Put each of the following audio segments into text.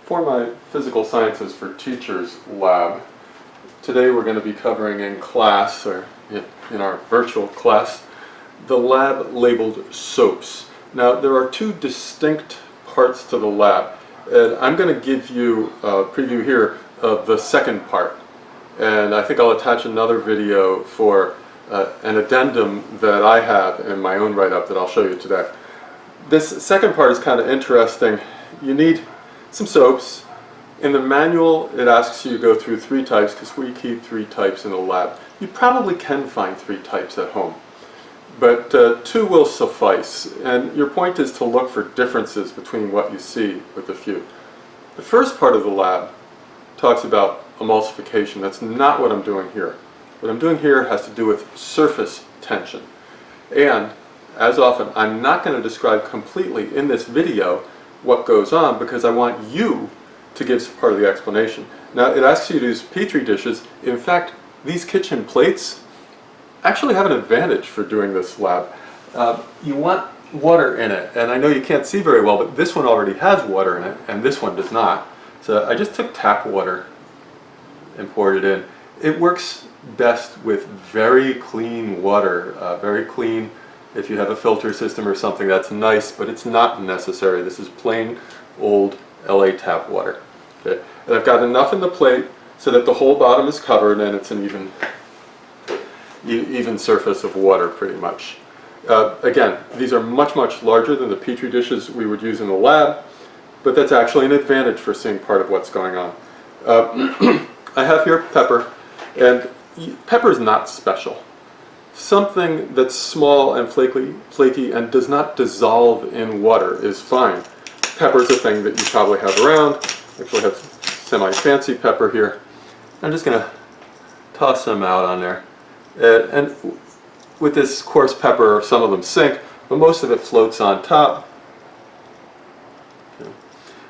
For my Physical Sciences for Teachers lab, today we're going to be covering in class, or in our virtual class, the lab labeled soaps. Now there are two distinct parts to the lab, and I'm going to give you a preview here of the second part. And I think I'll attach another video for an addendum that I have in my own write-up that I'll show you today. This second part is kind of interesting. You need some soaps. In the manual it asks you to go through 3 types because we keep 3 types in the lab. You probably can find 3 types at home, but 2 will suffice, and your point is to look for differences between what you see with a few. The first part of the lab talks about emulsification. That's not what I'm doing here. What I'm doing here has to do with surface tension, and as often I'm not going to describe completely in this video what goes on because I want you to give part of the explanation. Now it asks you to use Petri dishes. In fact, these kitchen plates actually have an advantage for doing this lab. You want water in it, and I know you can't see very well, but this one already has water in it and this one does not. So I just took tap water and poured it in. It works best with very clean water, very clean. If you have a filter system or something, that's nice, but it's not necessary. This is plain old LA tap water. Okay? And I've got enough in the plate so that the whole bottom is covered and it's an even surface of water pretty much. Again, these are much larger than the Petri dishes we would use in the lab, but that's actually an advantage for seeing part of what's going on. I have here pepper, and pepper is not special. Something that's small and flaky and does not dissolve in water is fine. Pepper is a thing that you probably have around. Actually, I have semi-fancy pepper here. I'm just going to toss some out on there. And with this coarse pepper, some of them sink, but most of it floats on top.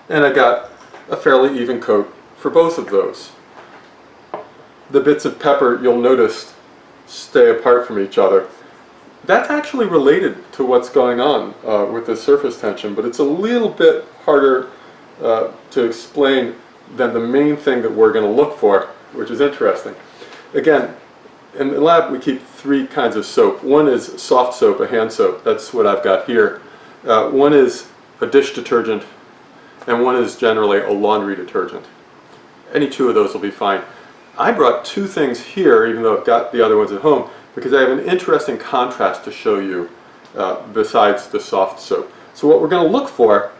And I got a fairly even coat for both of those. The bits of pepper, you'll notice, stay apart from each other. That's actually related to what's going on with the surface tension, but it's a little bit harder to explain than the main thing that we're going to look for, which is interesting. Again, in the lab we keep 3 kinds of soap. One is soft soap, a hand soap. That's what I've got here. One is a dish detergent, and one is generally a laundry detergent. Any 2 of those will be fine. I brought 2 things here, even though I've got the other ones at home, because I have an interesting contrast to show you besides the soft soap. So what we're going to look for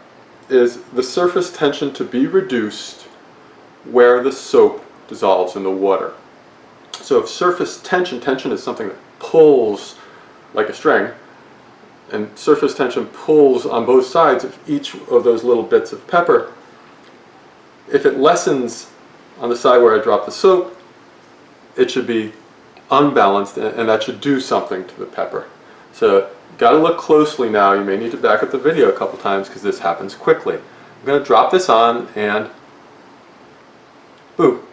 is the surface tension to be reduced where the soap dissolves in the water. So if surface tension is something that pulls like a string, and surface tension pulls on both sides of each of those little bits of pepper, if it lessens on the side where I drop the soap, it should be unbalanced, and that should do something to the pepper. So got to look closely now. You may need to back up the video a couple times because this happens quickly. I'm going to drop this on and boom.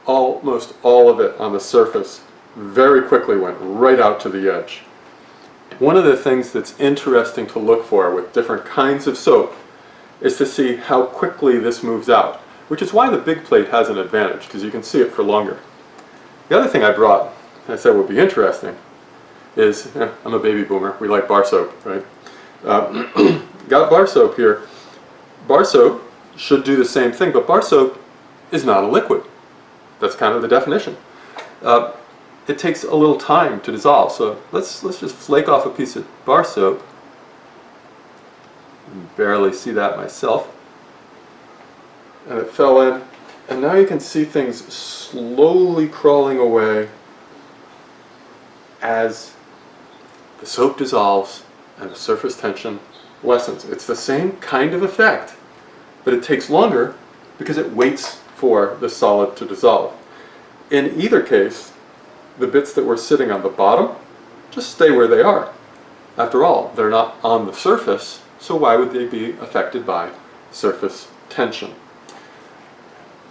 Almost all of it on the surface very quickly went right out to the edge. One of the things that's interesting to look for with different kinds of soap is to see how quickly this moves out, which is why the big plate has an advantage, because you can see it for longer. The other thing I brought, I said would be interesting, is, I'm a baby boomer, we like bar soap, right? Got bar soap here. Bar soap should do the same thing, but bar soap is not a liquid. That's kind of the definition. It takes a little time to dissolve, so let's just flake off a piece of bar soap. Barely see that myself, and it fell in, and now you can see things slowly crawling away as the soap dissolves and the surface tension lessens. It's the same kind of effect, but it takes longer because it waits for the solid to dissolve. In either case, the bits that were sitting on the bottom just stay where they are. After all, they're not on the surface, so why would they be affected by surface tension?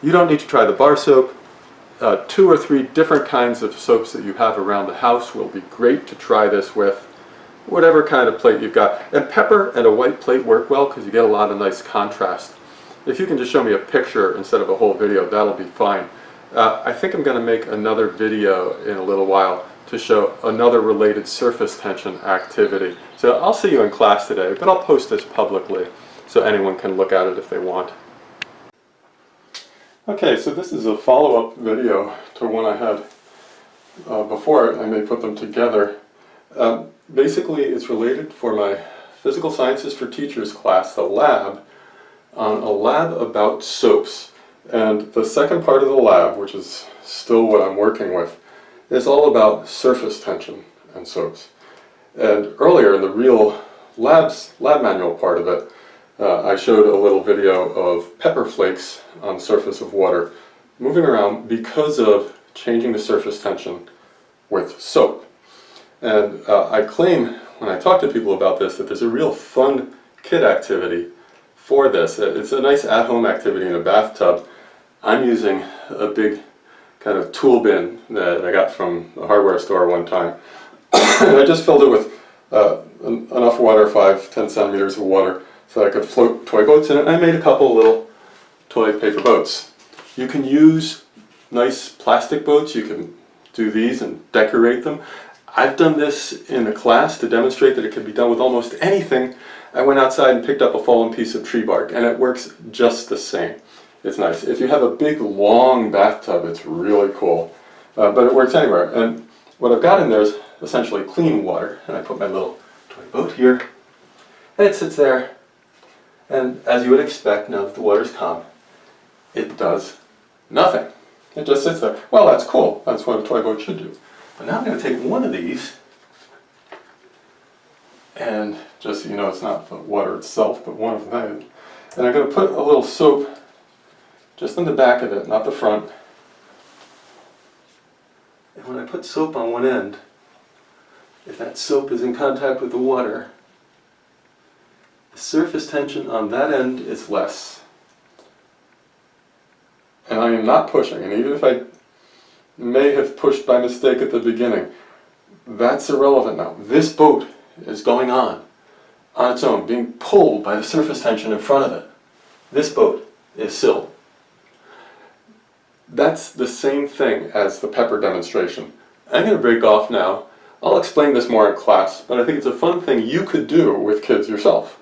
You don't need to try the bar soap. 2 or 3 different kinds of soaps that you have around the house will be great to try this with. whatever kind of plate you've got. And pepper and a white plate work well because you get a lot of nice contrast. If you can just show me a picture instead of a whole video, that'll be fine. I think I'm going to make another video in a little while to show another related surface tension activity. So I'll see you in class today, but I'll post this publicly so anyone can look at it if they want. Okay, so this is a follow-up video to one I had before. I may put them together. Basically, it's related for my Physical Sciences for Teachers class, the lab, on a lab about soaps. And the second part of the lab, which is still what I'm working with, is all about surface tension and soaps. And earlier in the real lab manual part of it, I showed a little video of pepper flakes on the surface of water moving around because of changing the surface tension with soap. And I claim when I talk to people about this that there's a real fun kid activity for this. It's a nice at-home activity in a bathtub. I'm using a big kind of tool bin that I got from the hardware store one time. And I just filled it with enough water, 5-10 centimeters of water, so I could float toy boats in it. And I made a couple little toy paper boats. You can use nice plastic boats. You can do these and decorate them. I've done this in a class to demonstrate that it can be done with almost anything. I went outside and picked up a fallen piece of tree bark, and it works just the same. It's nice. If you have a big, long bathtub, it's really cool. But it works anywhere. And what I've got in there is essentially clean water. And I put my little toy boat here, and it sits there. And as you would expect, now that the water's calm, it does nothing. It just sits there. Well, that's cool. That's what a toy boat should do. But now I'm going to take one of these, and just so you know, it's not the water itself, but one of them. And I'm going to put a little soap just on the back of it, not the front. And when I put soap on one end, if that soap is in contact with the water, the surface tension on that end is less. And I am not pushing, and even if I may have pushed by mistake at the beginning, that's irrelevant now. This boat is going on its own, being pulled by the surface tension in front of it. This boat is still. That's the same thing as the pepper demonstration. I'm going to break off now. I'll explain this more in class, but I think it's a fun thing you could do with kids yourself.